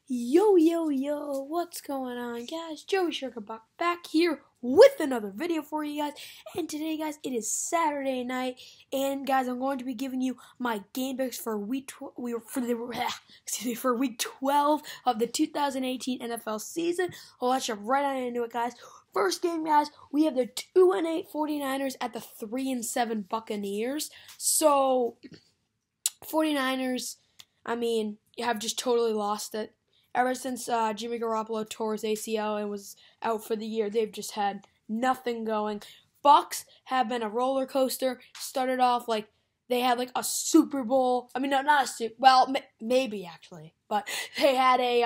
Yo, what's going on, guys? Joey Sugarbuck back here with another video for you guys. And today, guys, it is Saturday night, and guys, I'm going to be giving you my game picks for week 12 of the 2018 NFL season. Well, let's jump right on into it, guys. First game, guys, we have the 2-8 49ers at the 3-7 Buccaneers. So, 49ers, have just totally lost it. Ever since Jimmy Garoppolo tore his ACL and was out for the year, they've just had nothing going. Bucs have been a roller coaster. Started off like they had like a Super Bowl. Maybe actually, but they had a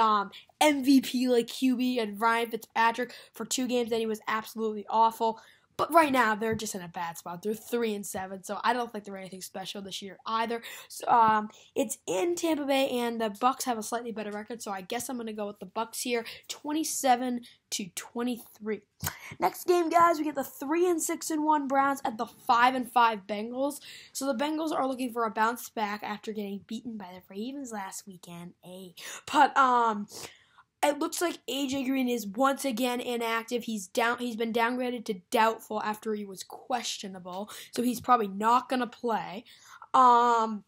MVP like QB and Ryan Fitzpatrick for 2 games, and he was absolutely awful. But right now, they're just in a bad spot. They're 3-7, so I don't think they're anything special this year either. So, it's in Tampa Bay, and the Bucs have a slightly better record, so I guess I'm going to go with the Bucs here, 27-23. Next game, guys, we get the 3-6-1 Browns at the 5-5 Bengals. So the Bengals are looking for a bounce back after getting beaten by the Ravens last weekend. It looks like AJ Green is once again inactive. He's been downgraded to doubtful after he was questionable, so he's probably not gonna play. Browns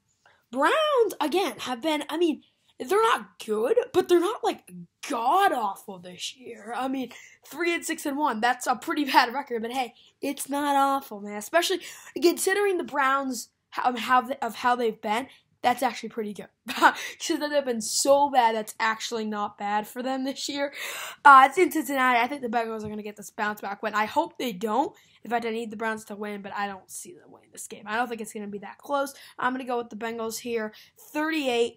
again have been. They're not good, but they're not like god awful this year. 3-6-1. That's a pretty bad record, but hey, it's not awful, man. Especially considering the Browns how they've been. That's actually pretty good. Because they've been so bad, that's actually not bad for them this year. It's in Cincinnati. I think the Bengals are going to get this bounce back win. I hope they don't. In fact, I need the Browns to win, but I don't see them winning this game. I don't think it's going to be that close. I'm going to go with the Bengals here, 38-13.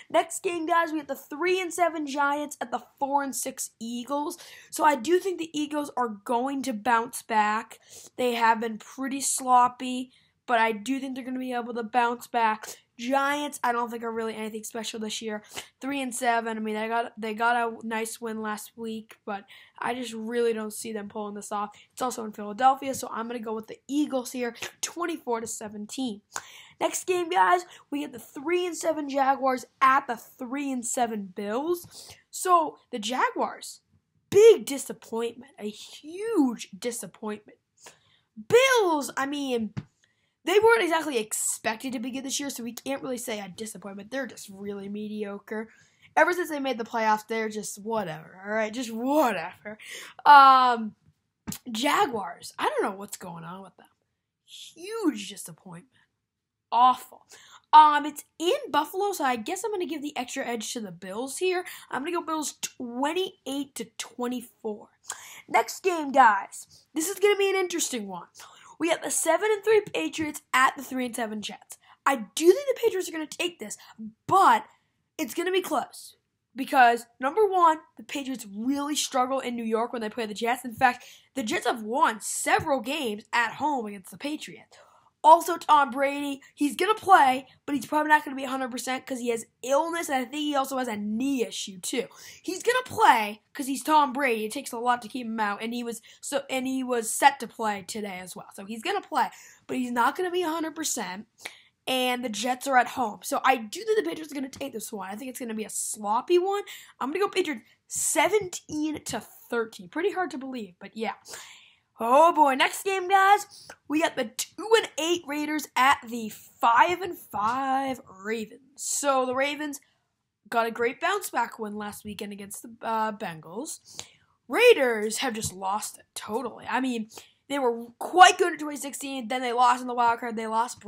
Next game, guys, we have the 3-7 Giants at the 4-6 Eagles. So I do think the Eagles are going to bounce back. They have been pretty sloppy, but I do think they're going to be able to bounce back. Giants, I don't think are really anything special this year. 3-7. They got a nice win last week, but I just really don't see them pulling this off. It's also in Philadelphia, so I'm going to go with the Eagles here, 24-17. Next game, guys, we get the 3-7 Jaguars at the 3-7 Bills. So the Jaguars, big disappointment, a huge disappointment. Bills, they weren't exactly expected to be good this year, so we can't really say a disappointment. They're just really mediocre. Ever since they made the playoffs, they're just whatever, all right? Just whatever. Jaguars, I don't know what's going on with them. Huge disappointment. Awful. It's in Buffalo, so I guess I'm going to give the extra edge to the Bills here. I'm going to go Bills 28-24. Next game, guys. This is going to be an interesting one. We have the 7-3 Patriots at the 3-7 Jets. I do think the Patriots are going to take this, but it's going to be close. Because, number one, the Patriots really struggle in New York when they play the Jets. In fact, the Jets have won several games at home against the Patriots. Also, Tom Brady, he's going to play, but he's probably not going to be 100% because he has illness, and I think he also has a knee issue, too. He's going to play because he's Tom Brady. It takes a lot to keep him out, and he was set to play today as well. So he's going to play, but he's not going to be 100%, and the Jets are at home. So I do think the Patriots are going to take this one. I think it's going to be a sloppy one. I'm going to go Patriots 17-13. Pretty hard to believe, but yeah. Oh boy, next game, guys, we got the 2-8 Raiders at the 5-5 Ravens. So the Ravens got a great bounce back win last weekend against the Bengals. Raiders have just lost it totally. They were quite good in 2016, then they lost in the wild card. They lost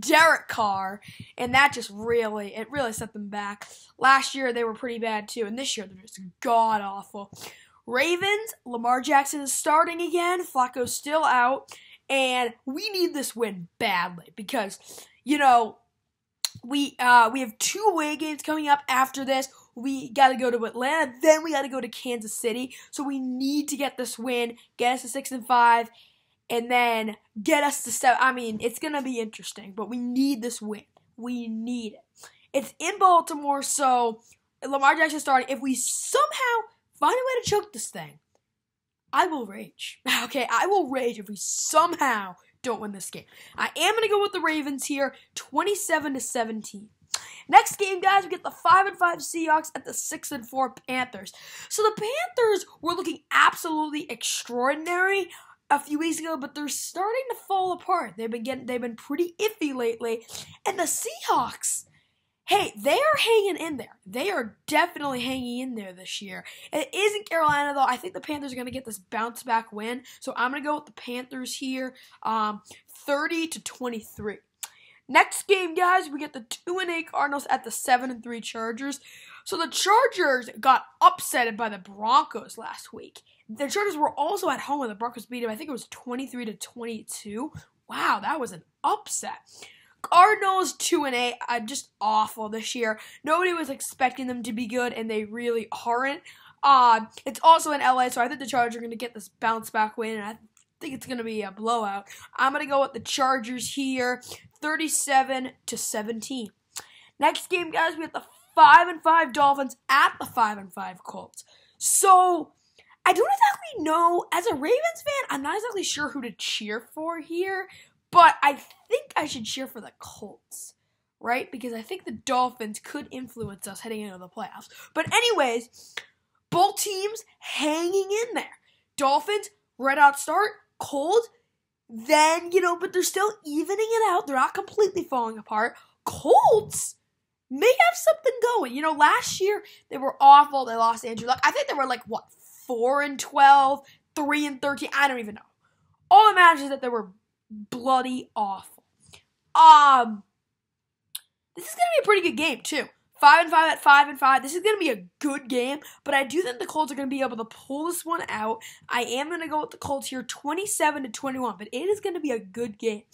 Derek Carr, and that just really set them back. Last year they were pretty bad too, and this year they're just god awful. Ravens, Lamar Jackson is starting again. Flacco's still out. And we need this win badly because, we have 2 away games coming up after this. We got to go to Atlanta. Then we got to go to Kansas City. So we need to get this win, get us to 6-5, and then get us to 7. It's going to be interesting, but we need this win. We need it. It's in Baltimore, so Lamar Jackson starting. If we somehow find a way to choke this thing, I will rage. Okay, I will rage if we somehow don't win this game. I am going to go with the Ravens here, 27-17. Next game, guys, we get the 5-5 Seahawks at the 6-4 Panthers. So the Panthers were looking absolutely extraordinary a few weeks ago, but they're starting to fall apart. They've been pretty iffy lately. And the Seahawks, hey, they are hanging in there. They are definitely hanging in there this year. It isn't Carolina, though. I think the Panthers are going to get this bounce-back win. So I'm going to go with the Panthers here, 30-23. Next game, guys, we get the 2-8 Cardinals at the 7-3 Chargers. So the Chargers got upsetted by the Broncos last week. The Chargers were also at home when the Broncos beat them. I think it was 23-22. Wow, that was an upset. Cardinals 2-8, just awful this year. Nobody was expecting them to be good, and they really aren't. It's also in LA, so I think the Chargers are going to get this bounce back win, and I think it's going to be a blowout. I'm going to go with the Chargers here, 37-17. Next game, guys, we have the 5-5 Dolphins at the 5-5 Colts. So I don't exactly know. As a Ravens fan, I'm not exactly sure who to cheer for here, but I think I should cheer for the Colts, right? Because I think the Dolphins could influence us heading into the playoffs. But anyways, both teams hanging in there. Dolphins, red hot start, cold, then, but they're still evening it out. They're not completely falling apart. Colts may have something going. Last year they were awful. They lost Andrew Luck. I think they were 4-12, 3-13. I don't even know. All that matters is that they were bloody awful. This is gonna be a pretty good game too. 5-5 at 5-5. This is going to be a good game, but I do think the Colts are going to be able to pull this one out. I am going to go with the Colts here, 27-21, but it is going to be a good game.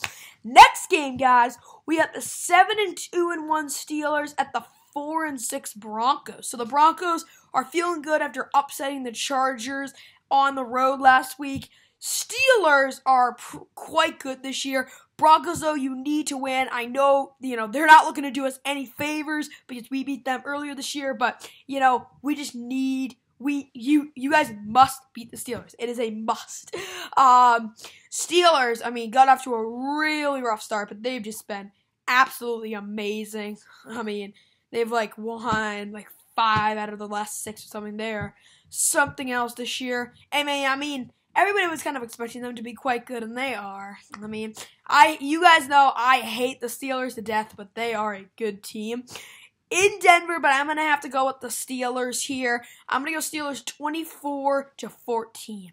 Next game, guys, we got the 7-2-1 Steelers at the 4-6 Broncos. So the Broncos are feeling good after upsetting the Chargers on the road last week. Steelers are quite good this year. Broncos, though, you need to win. I know, they're not looking to do us any favors because we beat them earlier this year, but, we just need, you guys must beat the Steelers. It is a must. Steelers, got off to a really rough start, but they've just been absolutely amazing. They've, won, 5 out of the last 6 or something there. Something else this year. Everybody was kind of expecting them to be quite good, and they are. You guys know I hate the Steelers to death, but they are a good team. In Denver, but I'm going to have to go with the Steelers here. I'm going to go Steelers 24-14.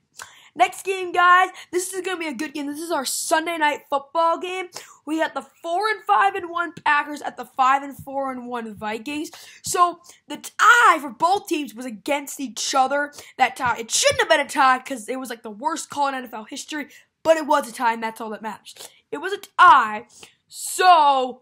Next game, guys, this is going to be a good game. This is our Sunday night football game. We got the 4-5-1 Packers at the 5-4-1 Vikings. So the tie for both teams was against each other. That tie, it shouldn't have been a tie because it was the worst call in NFL history, but it was a tie, and that's all that matters. It was a tie. So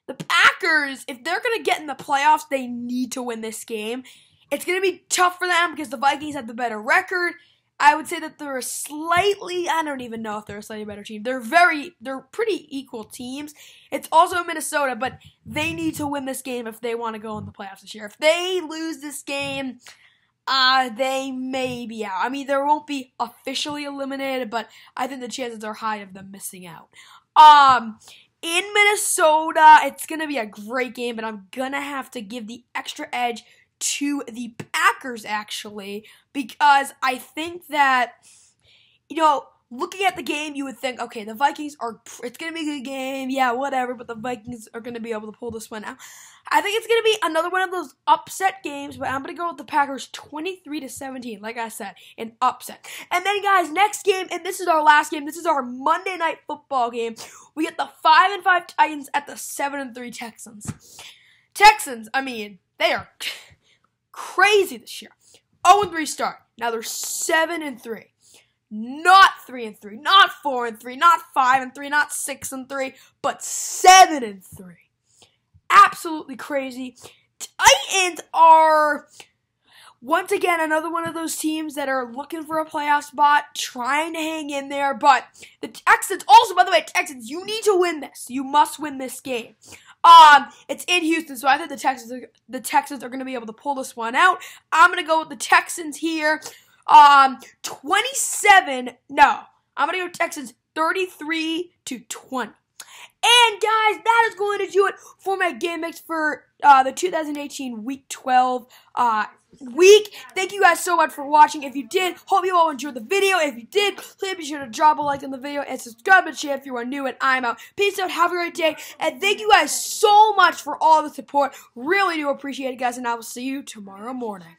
the Packers, if they're going to get in the playoffs, they need to win this game. It's going to be tough for them because the Vikings have the better record. I would say that they're I don't even know if they're a slightly better team. They're pretty equal teams. It's also Minnesota, but they need to win this game if they want to go in the playoffs this year. If they lose this game, they may be out. They won't be officially eliminated, but I think the chances are high of them missing out. In Minnesota, it's going to be a great game, but I'm going to have to give the extra edge to the Packers, actually, because I think that, looking at the game, you would think, okay, the Vikings it's going to be a good game, yeah, whatever, but the Vikings are going to be able to pull this one out. I think it's going to be another one of those upset games, but I'm going to go with the Packers 23-17, like I said, an upset. And then, guys, next game, and this is our last game, this is our Monday Night Football game. We get the 5-5 Titans at the 7-3 Texans. Texans, they are crazy this year. 0-3 start. Now they're 7-3. Not 3-3. Not 4-3. Not 5-3. Not 6-3. But 7-3. Absolutely crazy. Titans are once again another one of those teams that are looking for a playoff spot, trying to hang in there. But the Texans, also by the way, Texans, you need to win this. You must win this game. It's in Houston, so I think the Texans are going to be able to pull this one out. I'm going to go with the Texans here. I'm going to go Texans 33-20. And guys, that is going to do it for my game mix for the 2018 Week 12 week. Thank you guys so much for watching. If you did, hope you all enjoyed the video. If you did, please be sure to drop a like on the video and subscribe to the channel if you are new. And I'm out. Peace out. Have a great day. And thank you guys so much for all the support. Really do appreciate it, guys. And I will see you tomorrow morning.